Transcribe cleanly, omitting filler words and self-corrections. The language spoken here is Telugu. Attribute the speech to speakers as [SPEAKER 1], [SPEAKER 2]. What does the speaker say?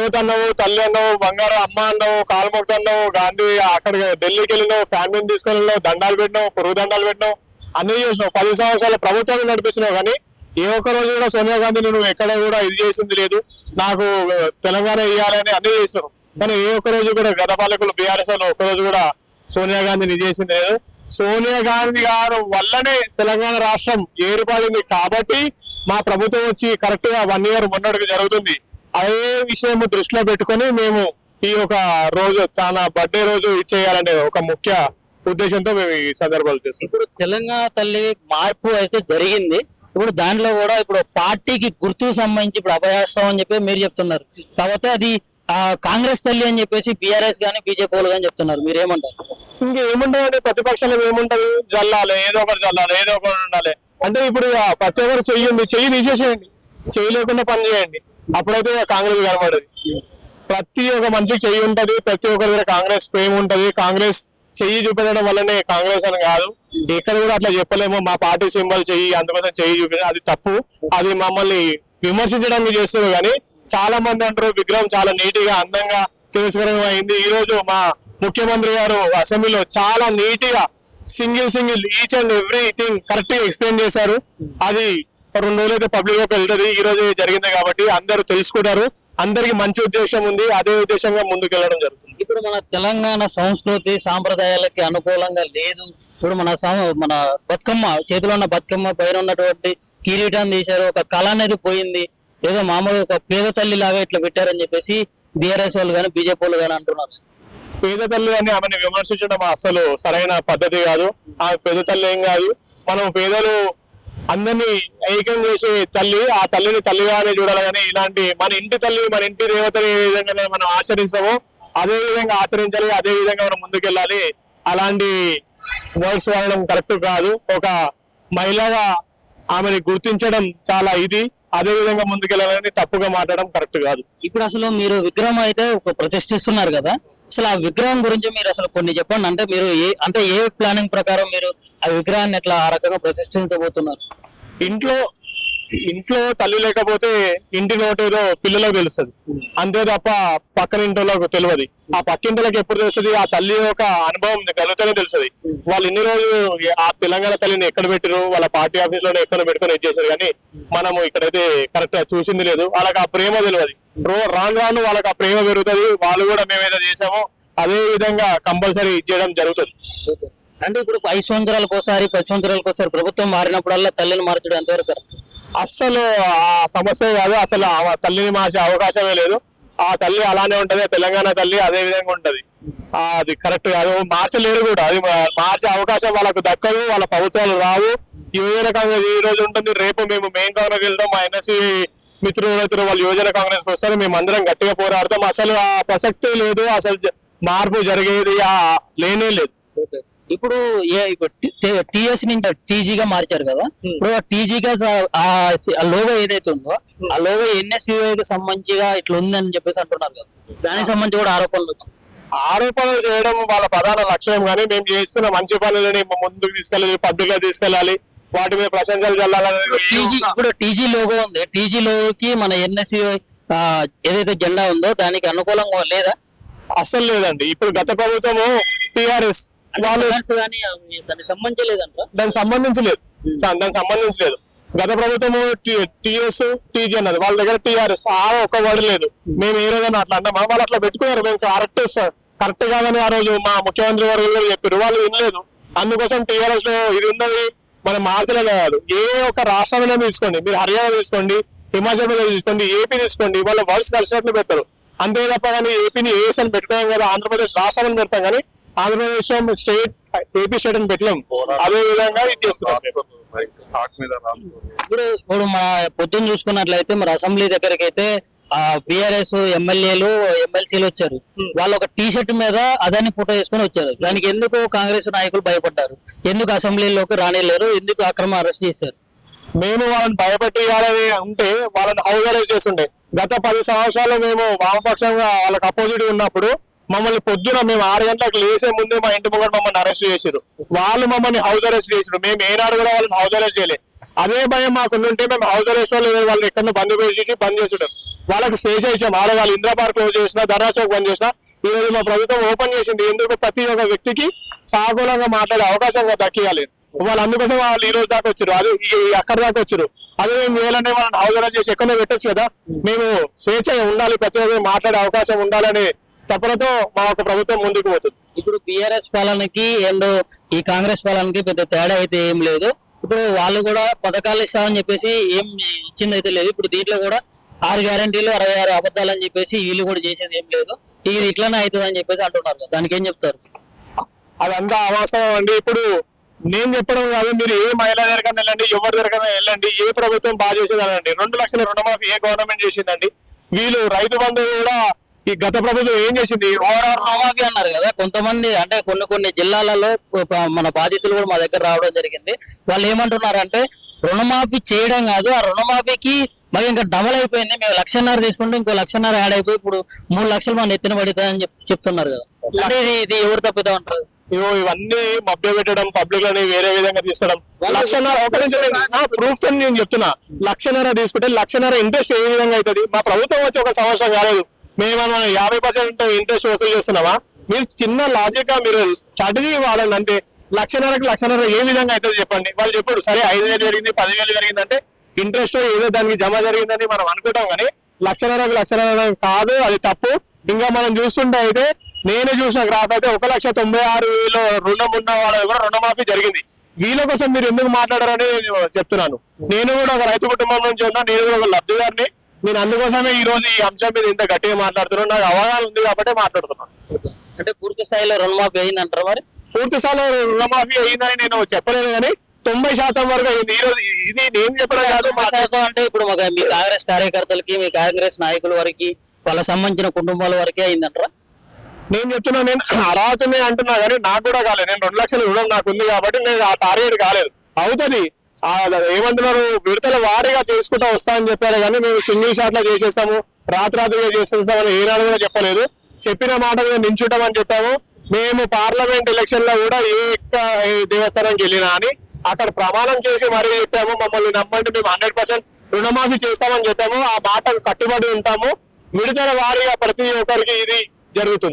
[SPEAKER 1] రేవత్ అన్నావు, తల్లి అన్నావు, బంగారు అమ్మ అన్నావు, కాలుమొక్త అన్నావు, గాంధీ అక్కడ ఢిల్లీకి వెళ్ళినావు, ఫ్యామిలీని తీసుకొని వెళ్ళినావు, దండాలు పెట్టినావు, పురుగు దండాలు పెట్టినావు, అన్ని చేసినావు. 10 సంవత్సరాల ప్రభుత్వాన్ని నడిపిస్తున్నావు. కానీ ఏ ఒక్క రోజు కూడా సోనియా గాంధీని నువ్వు ఎక్కడ కూడా ఇది చేసింది లేదు, నాకు తెలంగాణ ఇవ్వాలని అన్ని చేసినావు. కానీ ఏ ఒక్క రోజు కూడా గత పాలకులు బీఆర్ఎస్ లో ఒక్కరోజు కూడా సోనియా గాంధీని ఇది చేసింది లేదు. సోనియా గాంధీ గారు వల్లనే తెలంగాణ రాష్ట్రం ఏర్పడింది. కాబట్టి మా ప్రభుత్వం వచ్చి కరెక్ట్ గా 1 year మొన్నటికి జరుగుతుంది. అదే విషయం దృష్టిలో పెట్టుకొని మేము ఈ ఒక రోజు తన బర్త్డే రోజు ఇచ్చేయాలనే ఒక ముఖ్య ఉద్దేశంతో మేము ఈ సందర్భాలు చేస్తాం.
[SPEAKER 2] ఇప్పుడు తెలంగాణ తల్లి మార్పు అయితే జరిగింది. ఇప్పుడు దాంట్లో కూడా ఇప్పుడు పార్టీకి గుర్తుకు సంబంధించి ఇప్పుడు అభయాస్తాం అని చెప్పి మీరు చెప్తున్నారు. కాకపోతే అది కాంగ్రెస్ తల్లి అని చెప్పేసి బీఆర్ఎస్ గానీ బీజేపీ వాళ్ళు కానీ చెప్తున్నారు. మీరు ఏమంటారు?
[SPEAKER 1] ఇంకేముంటుంది, ప్రతిపక్షంలో ఏముంటది, జల్లాలి, ఏదో ఒకటి జల్లాలి, ఏదో ఒకటి ఉండాలి. అంటే ఇప్పుడు ప్రతి ఒక్కరు చెయ్యి తీసేసేయండి, చెయ్యి లేకుండా పని చేయండి, అప్పుడైతే కాంగ్రెస్ కనబడదు. ప్రతి ఒక్క మనిషికి చెయ్యి ఉంటది, ప్రతి ఒక్కరి దగ్గర కాంగ్రెస్ ప్రేమ ఉంటది. కాంగ్రెస్ చెయ్యి చూపించడం వల్లనే కాంగ్రెస్ అని కాదు. ఎక్కడ కూడా అట్లా చెప్పలేము మా పార్టీ సింబల్ చెయ్యి, అందుకోసం చెయ్యి చూపించడం అది తప్పు. అది మమ్మల్ని విమర్శించడానికి చేస్తారు. కానీ చాలా మంది అంటారు విగ్రహం చాలా నీట్ గా అందంగా తెలుసుకోవడం అయింది. ఈ రోజు మా ముఖ్యమంత్రి గారు అసెంబ్లీలో చాలా నీట్ గా single each and everything correct గా ఎక్స్ప్లెయిన్ చేశారు. అది 2 రోజులు అయితే పబ్లిక్ లోకి వెళ్తుంది. ఈ రోజు జరిగింది కాబట్టి అందరూ తెలుసుకుంటారు. అందరికి మంచి ఉద్దేశం ఉంది, అదే ఉద్దేశంగా ముందుకు వెళ్ళడం జరుగుతుంది.
[SPEAKER 2] ఇప్పుడు మన తెలంగాణ సంస్కృతి సాంప్రదాయాలకి అనుకూలంగా లేదు. ఇప్పుడు మన బతుకమ్మ చేతిలో ఉన్న బతుకమ్మ పైన ఉన్నటువంటి కిరీటం తీశారు, ఒక కళ అనేది పోయింది. ఏదో మామూలు ఒక పేద తల్లి లాగా ఇట్లా పెట్టారని చెప్పేసి బీఆర్ఎస్ వాళ్ళు కానీ బీజేపీ వాళ్ళు కానీ అంటున్నారు.
[SPEAKER 1] పేద తల్లి అని ఆమెను విమర్శించడం అసలు సరైన పద్ధతి కాదు. ఆ పేద తల్లి ఏం కాదు, మనం పేదలు అందరినీ ఐక్యం చేసే తల్లి, ఆ తల్లిని తల్లిగానే చూడాలి. కానీ ఇలాంటి మన ఇంటి తల్లి, మన ఇంటి దేవతని ఏ విధంగా మనం ఆచరిస్తామో అదే విధంగా ఆచరించాలి, అదే విధంగా మనం ముందుకెళ్ళాలి. అలాంటి వర్డ్స్ వాడడం కరెక్ట్ కాదు. ఒక మహిళగా ఆమెని గుర్తించడం చాలా అదే విధంగా ముందుకెళ్ళాలని తప్పుగా మాట్లాడడం కరెక్ట్ కాదు.
[SPEAKER 2] ఇప్పుడు అసలు మీరు విగ్రహం అయితే ప్రతిష్ఠిస్తున్నారు కదా, అసలు ఆ విగ్రహం గురించి మీరు అసలు కొన్ని చెప్పండి. అంటే మీరు ఏ ప్లానింగ్ ప్రకారం మీరు ఆ విగ్రహాన్ని ఎట్లా ఆ రకంగా ప్రతిష్ఠించబోతున్నారు?
[SPEAKER 1] ఇంట్లో తల్లి లేకపోతే ఇంటి నోటేదో పిల్లలకు తెలుస్తుంది, అంతే తప్ప పక్కన ఇంటిలోకి తెలియదు. ఆ పక్కింటిలోకి ఎప్పుడు తెలుస్తుంది, ఆ తల్లి యొక్క అనుభవం కలుగుతూనే తెలుస్తుంది. వాళ్ళు ఇన్ని రోజులు ఆ తెలంగాణ తల్లిని ఎక్కడ పెట్టారు, వాళ్ళ పార్టీ ఆఫీస్ లోనే ఎక్కడ పెట్టుకొని చేశారు. కానీ మనము ఇక్కడైతే కరెక్ట్ గా చూసింది లేదు. వాళ్ళకి ఆ ప్రేమ తెలియదు. రాను వాళ్ళకి ఆ ప్రేమ పెరుగుతుంది. వాళ్ళు కూడా మేము ఏదో చేసామో అదే విధంగా కంపల్సరీ చేయడం జరుగుతుంది.
[SPEAKER 2] అంటే ఇప్పుడు 5 సంవత్సరాలకు ఒకసారి 10 సంవత్సరాలకు ఒకసారి ప్రభుత్వం మారినప్పుడల్లా తల్లిని మార్చడం ఎంతవరకు
[SPEAKER 1] అస్సలు ఆ సమస్య కాదు. అసలు ఆ తల్లిని మార్చే అవకాశమే లేదు. ఆ తల్లి అలానే ఉంటది, తెలంగాణ తల్లి అదే విధంగా ఉంటది. అది కరెక్ట్ కాదు, మార్చలేరు కూడా. అది మార్చే అవకాశం వాళ్ళకు దక్కదు, వాళ్ళ ప్రభుత్వాలు రావు. యువజన కాంగ్రెస్ ఈ రోజు ఉంటుంది, రేపు మేము మెయిన్ కాంగ్రెస్ వెళ్తాం. మా ఎన్ఎస్సీ మిత్రులు వాళ్ళు యువజన కాంగ్రెస్ కి వస్తారు, మేము అందరం గట్టిగా పోరాడతాం. అసలు ఆ ప్రసక్తే లేదు, అసలు మార్పు జరిగేది లేనే లేదు.
[SPEAKER 2] ఇప్పుడు టిఎస్ నుంచి టీజీగా మార్చారు కదా, ఇప్పుడు టీజీగా ఆ లోగో ఏదైతే ఉందో ఆ లోగో ఎన్ఎస్యూఐకి సంబంధించిగా ఇట్లా ఉందని చెప్పేసి అంటున్నారు కదా, దానికి సంబంధించి కూడా
[SPEAKER 1] ఆరోపణలు చేయడం వాళ్ళ ప్రధాన లక్ష్యం. కానీ మేము చేస్తున్న మంచి పనులని ముందుకు తీసుకెళ్ళాలి, పబ్లిక్ గా తీసుకెళ్ళాలి, వాటి మీద ప్రశంసలు చల్లాలని.
[SPEAKER 2] ఇప్పుడు టీజీ లోగో ఉంది, టీజీ లోగోకి మన ఎన్ఎస్యూఐ ఏదైతే జెండా ఉందో దానికి అనుకూలంగా లేదా?
[SPEAKER 1] అస్సలు లేదండి. ఇప్పుడు గత ప్రభుత్వము టిఆర్ఎస్
[SPEAKER 2] దానికి
[SPEAKER 1] సంబంధించలేదు. గత ప్రభుత్వము టిఎస్ టీజీ అన్నది, వాళ్ళ దగ్గర టిఆర్ఎస్ ఒక్క వర్డ్ లేదు. మేము ఏ రోజైనా అట్లా అన్నామా? వాళ్ళు అట్లా పెట్టుకున్నారు. మేము కరెక్ట్ కాదని ఆ రోజు మా ముఖ్యమంత్రి గారు చెప్పారు, వాళ్ళు వినలేదు. అందుకోసం టిఆర్ఎస్ లో ఇది ఉన్నది మనం మార్చలేదు కాదు. ఏ ఒక్క రాష్ట్రంలో తీసుకోండి, మీరు హర్యానా తీసుకోండి, హిమాచల్ ప్రదేశ్ తీసుకోండి, ఏపీ తీసుకోండి, వాళ్ళ వర్డ్స్ కలిసినట్లు పెడతారు. అంతే తప్ప కానీ ఏపీని ఏఎస్ అని పెట్టుకోం కదా, ఆంధ్రప్రదేశ్ రాష్ట్రం అని పెడతాం. కానీ ఆంధ్రప్రదేశ్ స్టేట్, ఏపీ స్టేట్ అని పెట్టలేం. అదే విధంగా ఇది చేస్తున్నాం.
[SPEAKER 2] ఇప్పుడు మన పొద్దున్న చూసుకున్నట్లయితే మరి అసెంబ్లీ దగ్గరికి అయితే బీఆర్ఎస్ ఎమ్మెల్యేలు ఎమ్మెల్సీలు వచ్చారు. వాళ్ళు ఒక టీ షర్ట్ మీద అదాన్ని ఫోటో వేసుకొని వచ్చారు. దానికి ఎందుకు కాంగ్రెస్ నాయకులు భయపడ్డారు? ఎందుకు అసెంబ్లీలోకి రానిలేరు? ఎందుకు అక్రమ అరెస్ట్ చేశారు?
[SPEAKER 1] మేము వాళ్ళని భయపెట్టాలని ఉంటే వాళ్ళని హౌస్ అరెస్ట్ చేస్తుండే. గత 10 సంవత్సరాలు మేము వామపక్షంగా వాళ్ళకి అపోజిట్ ఉన్నప్పుడు మమ్మల్ని పొద్దున మేము 6 గంటలకు లేసే ముందే మా ఇంటి ముంగట మమ్మల్ని అరెస్ట్ చేశారు. వాళ్ళు మమ్మల్ని హౌస్ అరెస్ట్ చేశారు. మేము ఏనాడు కూడా వాళ్ళని హౌస్ అరెస్ట్ చేయలేదు. అదే భయం మాకు ఉంటే మేము హౌస్ అరెస్ట్ వాళ్ళు ఎక్కడ బంద్ చేసి బంద్ చేస్తుంటాం. వాళ్ళకి స్వేచ్ఛ ఇచ్చాం. ఆడవాళ్ళు ఇందిరా పార్క్ క్లోజ్ చేసినా, ధర్నా చౌక్ బంద్ చేసినా, ఈ రోజు మా ప్రభుత్వం ఓపెన్ చేసింది. ఎందుకు ప్రతి ఒక్క వ్యక్తికి సాగులంగా మాట్లాడే అవకాశం దక్కియాలి. వాళ్ళు అందుకోసం వాళ్ళు ఈ రోజు దాకా వచ్చారు, అది అక్కడ దాకా వచ్చారు. అదే మేము చేయాలంటే వాళ్ళని అవగాహన చేసి ఎక్కడో పెట్టొచ్చు కదా. మేము స్వేచ్ఛగా ఉండాలి, ప్రతి ఒక్కరికి మాట్లాడే అవకాశం ఉండాలని తపనతో మా యొక్క ప్రభుత్వం ముందుకు పోతుంది.
[SPEAKER 2] ఇప్పుడు బిఆర్ఎస్ పాలనకి అండ్ ఈ కాంగ్రెస్ పాలనకి పెద్ద తేడా అయితే ఏం లేదు. ఇప్పుడు వాళ్ళు కూడా పథకాలు ఇస్తామని చెప్పేసి ఏం ఇచ్చింది అయితే లేదు. ఇప్పుడు దీంట్లో కూడా 6 గ్యారంటీలు 66 అబద్ధాలు అని చెప్పేసి వీళ్ళు కూడా చేసేది ఏం లేదు. ఇది ఇట్లానే అవుతుంది అని చెప్పేసి అంటున్నారు కదా, దానికి ఏం చెప్తారు?
[SPEAKER 1] అదంతా అవాస్తవం అండి. ఇప్పుడు నేను చెప్పడం కాదు, మీరు ఏ మహిళ దగ్గర వెళ్ళండి, ఎవరి దగ్గర వెళ్ళండి, ఏ ప్రభుత్వం బాగా చేసేదానండి. 2 లక్షల రుణమాఫీ ఏ గవర్నమెంట్ చేసిందండి? వీళ్ళు రైతు బంధు కూడా ఈ గత ప్రభుత్వం ఏం చేసింది?
[SPEAKER 2] రుణమాఫీ అన్నారు కదా, కొంతమంది అంటే కొన్ని జిల్లాలలో మన బాధితులు కూడా మా దగ్గర రావడం జరిగింది. వాళ్ళు ఏమంటున్నారంటే రుణమాఫీ చేయడం కాదు, ఆ రుణమాఫీకి మరి ఇంకా డబల్ అయిపోయింది, మేము 1,50,000 తీసుకుంటే ఇంకో 1,50,000 యాడ్ అయిపోయి ఇప్పుడు 3 లక్షలు మన ఎత్తున పడుతుందని చెప్తున్నారు కదా. అంటే ఇది ఎవరు తప్పిదా అంటారు?
[SPEAKER 1] ఇవన్నీ మభ్య పెట్టడం, పబ్లిక్ అని వేరే విధంగా తీసుకోవడం. 1,50,000 ఒక నుంచి ప్రూఫ్ తో నేను చెప్తున్నా. 1,50,000 తీసుకుంటే 1,50,000 ఇంట్రెస్ట్ ఏ విధంగా అవుతుంది? మా ప్రభుత్వం వచ్చి 1 సంవత్సరం కాలేదు, మేమన్నా 50% ఇంట్రెస్ట్ వసూలు చేస్తున్నామా? మీరు చిన్న లాజిక్ గా మీరు స్ట్రాటజీ వాడండి. అంటే 1,50,000కి 1,50,000 ఏ విధంగా అవుతుంది చెప్పండి. వాళ్ళు చెప్పారు సరే 5,000 జరిగింది, 10,000 జరిగిందంటే ఇంట్రెస్ట్ ఏదో దానికి జమ జరిగిందని మనం అనుకుంటాం, కానీ 1,50,000కి 1,50,000 కాదు, అది తప్పు. ఇంకా మనం చూస్తుంటే అయితే నేను చూసిన గ్రాఫ్ అయితే 1,96,000 రుణం ఉన్న వాళ్ళది కూడా రుణమాఫీ జరిగింది. వీళ్ళ కోసం మీరు ఎందుకు మాట్లాడారని నేను చెప్తున్నాను. నేను కూడా ఒక రైతు కుటుంబం నుంచి ఉన్నా, నేను కూడా ఒక లబ్ధిదారిని. నేను అందుకోసమే ఈ రోజు ఈ అంశం మీద ఇంత గట్టిగా మాట్లాడుతున్నాను. నాకు అవగాహన ఉంది కాబట్టి మాట్లాడుతున్నాను.
[SPEAKER 2] అంటే పూర్తి స్థాయిలో రుణమాఫీ అయిందంటారు? మరి
[SPEAKER 1] పూర్తి స్థాయిలో రుణమాఫీ అయిందని నేను చెప్పలేదు, కానీ 90% వరకు అయింది. ఈ రోజు ఇది నేను చెప్పడం కాదు.
[SPEAKER 2] అంటే ఇప్పుడు మీ కాంగ్రెస్ కార్యకర్తలకి, మీ కాంగ్రెస్ నాయకుల వరకు, వాళ్ళకి సంబంధించిన కుటుంబాల వరకే అయిందంటారా?
[SPEAKER 1] నేను చెప్తున్నా, నేను అర్హతనే అంటున్నా, కానీ నాకు కూడా కాలేదు. నేను 2 లక్షల రుణం నాకు ఉంది కాబట్టి నేను ఆ టార్గెట్ కాలేదు. అవుతుంది, ఏమంటున్నారు, విడతల వారీగా చేసుకుంటా వస్తా అని చెప్పారు, కానీ మేము సింగిల్ షాట్ లో చేసేస్తాము, రాత్రిగా చేసేస్తామని ఏనాడు కూడా చెప్పలేదు. చెప్పిన మాట మీద నించుంటామని చెప్పాము. మేము పార్లమెంట్ ఎలక్షన్ లో కూడా ఏ దేవస్థానానికి వెళ్ళినా అని అక్కడ ప్రమాణం చేసి మరీ చెప్పాము, మమ్మల్ని నమ్మండి, మేము 100% రుణమాఫీ చేస్తామని చెప్పాము. ఆ మాటకు కట్టుబడి ఉంటాము. విడతల వారీగా ప్రతి ఒక్కరికి ఇది జరుగుతుంది.